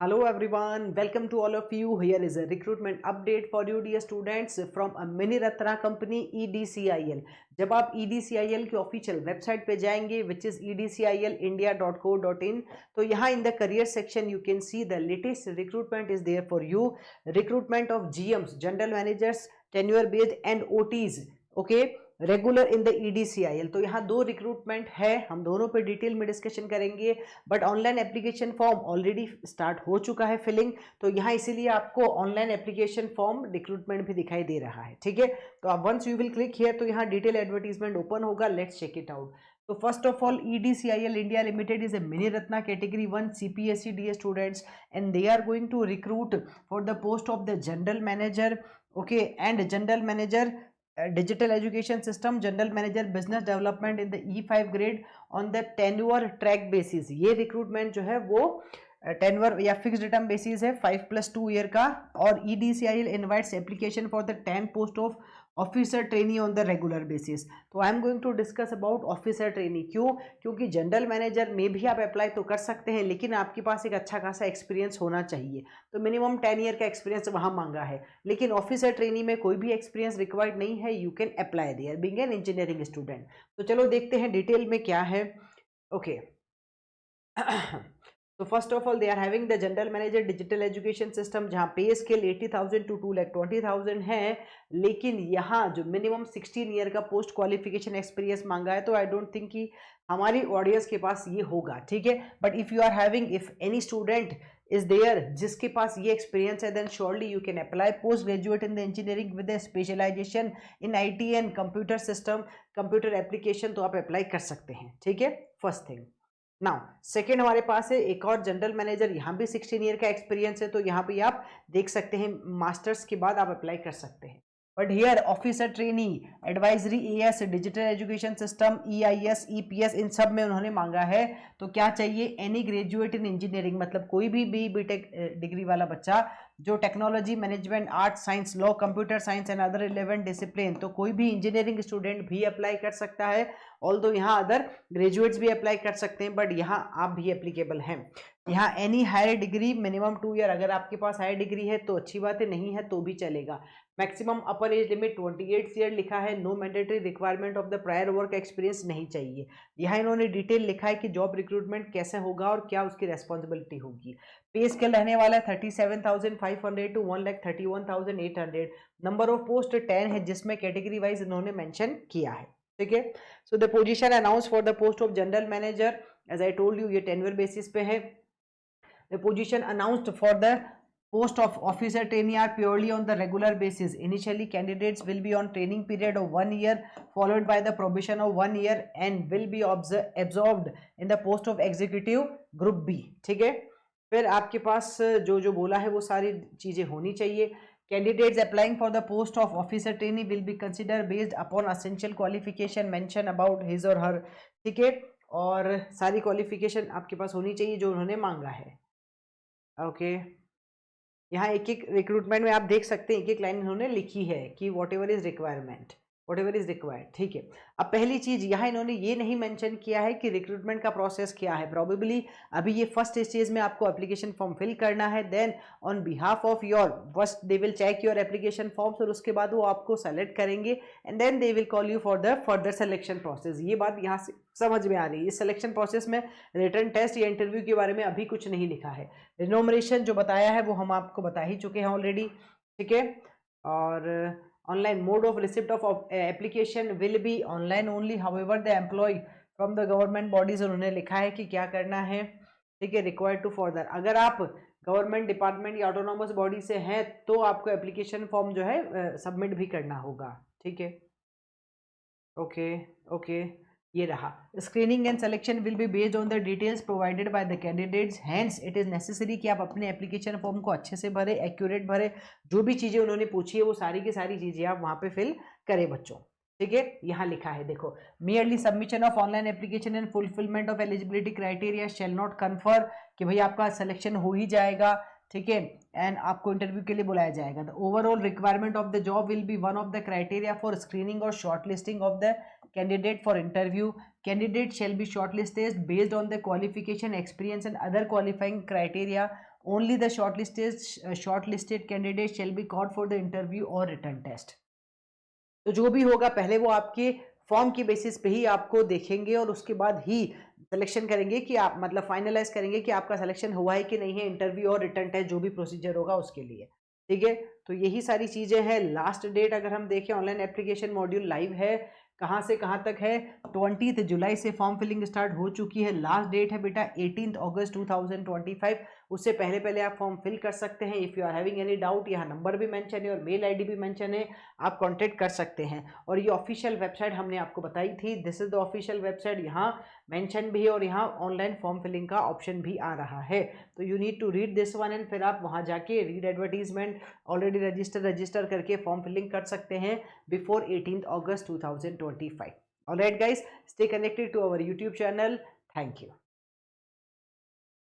Hello everyone, welcome to all of you. Here is a recruitment update for you dear students from a mini Ratna company EDCIL. जब आप EDCIL की official website पे जाएंगे which is edcilindia.co.in, तो यहाँ in the career section you can see the latest recruitment is there for you. Recruitment of GMs, general managers, tenure based and OTs. Okay, regular in the EDCIL. तो यहाँ दो recruitment है, हम दोनों पे detail में डिस्कशन करेंगे. But online application form already start हो चुका है फिलिंग, तो यहाँ इसीलिए आपको ऑनलाइन एप्लीकेशन फॉर्म रिक्रूटमेंट भी दिखाई दे रहा है. ठीक है, तो आप once you will click here तो यहाँ डिटेल एडवर्टीजमेंट ओपन होगा. Let's check it out. तो first of all EDCIL India Limited is a mini Ratna category 1 CPSC DA students and they are going to recruit for the post of the general manager, okay, and general manager digital education system, general manager business development in the E5 grade on the tenure track basis. ये recruitment जो है वो टेनवर या fix term basis है 5+2 year का. और EDCIL invites application for the 10 post of officer trainee on the regular basis. तो I am going to discuss about officer trainee. क्यों? क्योंकि जनरल मैनेजर में भी आप अप्लाई तो कर सकते हैं, लेकिन आपके पास एक अच्छा खासा एक्सपीरियंस होना चाहिए. तो मिनिमम 10 ईयर का एक्सपीरियंस वहाँ मांगा है, लेकिन ऑफिसर ट्रेनी में कोई भी एक्सपीरियंस रिक्वायर्ड नहीं है. You can apply there being an engineering student. तो चलो देखते हैं डिटेल में क्या है. ओके तो first of all they are having the general manager digital education system, जहाँ पे स्केल 80,000 to 2,20,000 है, लेकिन यहाँ जो मिनिमम 16 ईयर का पोस्ट क्वालिफिकेशन एक्सपीरियंस मांगा है. तो आई डोंट थिंक कि हमारी ऑडियंस के पास ये होगा. ठीक है, but if you are having, if any student is there जिसके पास ये एक्सपीरियंस है, then surely you can apply post graduate in the engineering with the specialization in IT and computer system, computer application. तो आप apply कर सकते हैं. ठीक है, फर्स्ट थिंग. नाउ सेकेंड हमारे पास है एक और जनरल मैनेजर, यहाँ भी 16 ईयर का एक्सपीरियंस है. तो यहाँ पे आप देख सकते हैं मास्टर्स के बाद आप अप्लाई कर सकते हैं. But here officer trainee, advisory, AS, digital education system, EIS, EPS, इन सब में उन्होंने मांगा है. तो क्या चाहिए? एनी ग्रेजुएट इन इंजीनियरिंग, मतलब कोई भी BTech डिग्री वाला बच्चा जो technology, management, art, science, law, computer science and other relevant discipline. तो कोई भी इंजीनियरिंग स्टूडेंट भी अप्लाई कर सकता है. ऑल्दो यहाँ अदर ग्रेजुएट्स भी अप्लाई कर सकते हैं, बट यहाँ आप भी एप्लीकेबल हैं. यहाँ any higher degree minimum 2 year, अगर आपके पास हायर डिग्री है तो अच्छी बात है, नहीं है तो भी चलेगा. Maximum upper age limit 28 year लिखा है. No mandatory requirement of the prior work experience नहीं चाहिए. यहाँ इन्होंने डिटेल लिखा है कि जॉब रिक्रूटमेंट कैसे होगा और क्या उसकी रेस्पॉन्सिबिलिटी होगी. पे स्केल रहने वाला है 37,500 to 1,31,800. नंबर ऑफ पोस्ट 10 है, जिसमें कैटेगरी वाइज इन्होंने मेंशन किया है. ठीक है, so the position announce for the post of general manager, as I told you, ये टेन्योर बेसिस पे है. The position announced for the post of officer trainee are purely on the regular basis. Initially candidates will be on training period of 1 year followed by the probation of 1 year and will be absorbed in the post of executive group B. ठीक है, फिर आपके पास जो जो बोला है वो सारी चीजें होनी चाहिए. Candidates applying for the post of officer trainee will be considered based upon essential qualification mentioned about his or her. ठीक है, और सारी क्वालिफिकेशन आपके पास होनी चाहिए जो उन्होंने मांगा है. ओके, यहाँ एक एक रिक्रूटमेंट में आप देख सकते हैं एक एक लाइन इन्होंने लिखी है कि what ever is requirement, what ever is required. ठीक है, अब पहली चीज यहाँ इन्होंने ये नहीं मेंशन किया है कि रिक्रूटमेंट का प्रोसेस क्या है. प्रोबेबली अभी ये फर्स्ट स्टेज में आपको एप्लीकेशन फॉर्म फिल करना है. Then on behalf of your first they will check your application forms और उसके बाद वो आपको सेलेक्ट करेंगे and then they will call you for the further selection process. ये बात यहाँ से समझ में आ रही है. इस सिलेक्शन प्रोसेस में रिटर्न टेस्ट या इंटरव्यू के बारे में अभी कुछ नहीं लिखा है. रिनोमरेशन जो बताया है वो हम आपको बता ही चुके हैं ऑलरेडी. ठीक है, और online mode of receipt of application will be online only. However the employ from the government bodies, उन्होंने लिखा है कि क्या करना है. ठीक है, रिक्वायर्ड टू फर्दर, अगर आप गवर्नमेंट डिपार्टमेंट या ऑटोनोमस बॉडी से हैं तो आपको एप्लीकेशन फॉर्म जो है सबमिट भी करना होगा. ठीक है, ओके ओके, ये रहा. Screening and selection will be based on the details provided by the candidates. Hence it is necessary कि आप अपने एप्लीकेशन फॉर्म को अच्छे से भरे, एक्यूरेट भरे. जो भी चीज़ें उन्होंने पूछी है वो सारी की सारी चीज़ें आप वहाँ पे फिल करें बच्चों. ठीक है, यहाँ लिखा है देखो, merely submission of online application and fulfilment of eligibility criteria shall not confer, कि भाई आपका सिलेक्शन हो ही जाएगा. ठीक है, एंड आपको इंटरव्यू के लिए बुलाया जाएगा. The overall requirement of the job will be one of the criteria for screening और short listing of the candidate for interview. Candidate shall be shortlisted based on the qualification, experience and other qualifying criteria only the shortlisted candidates shall be called for the interview or written test. तो जो भी होगा पहले वो आपके form की basis पे ही आपको देखेंगे और उसके बाद ही सिलेक्शन करेंगे कि आप मतलब फाइनलाइज करेंगे कि आपका सिलेक्शन हुआ है कि नहीं है, इंटरव्यू और रिटर्न टेस्ट जो भी प्रोसीजर होगा उसके लिए। ठीक है, तो यही सारी चीज़ें हैं। लास्ट डेट अगर हम देखें, ऑनलाइन एप्लीकेशन मॉड्यूल लाइव है, कहाँ से कहाँ तक है, 20 जुलाई से फॉर्म फिलिंग स्टार्ट हो चुकी है। लास्ट डेट है बेटा 18 अगस्त 2025। उससे पहले पहले आप फॉर्म फिल कर सकते हैं। If you are having any doubt, यहाँ नंबर भी मेंशन है और मेल आईडी भी मेंशन है, आप कांटेक्ट कर सकते हैं। और ये ऑफिशियल वेबसाइट हमने आपको बताई थी, this is the official website, यहाँ मेंशन भी है और यहाँ ऑनलाइन फॉर्म फिलिंग का ऑप्शन भी आ रहा है। तो you need to read this one and फिर आप वहाँ जाके रीड एडवर्टीजमेंट, ऑलरेडी रजिस्टर करके फॉर्म फिलिंग कर सकते हैं बिफोर 18 अगस्त 2025। Alright guys, stay connected to our YouTube channel. Thank you.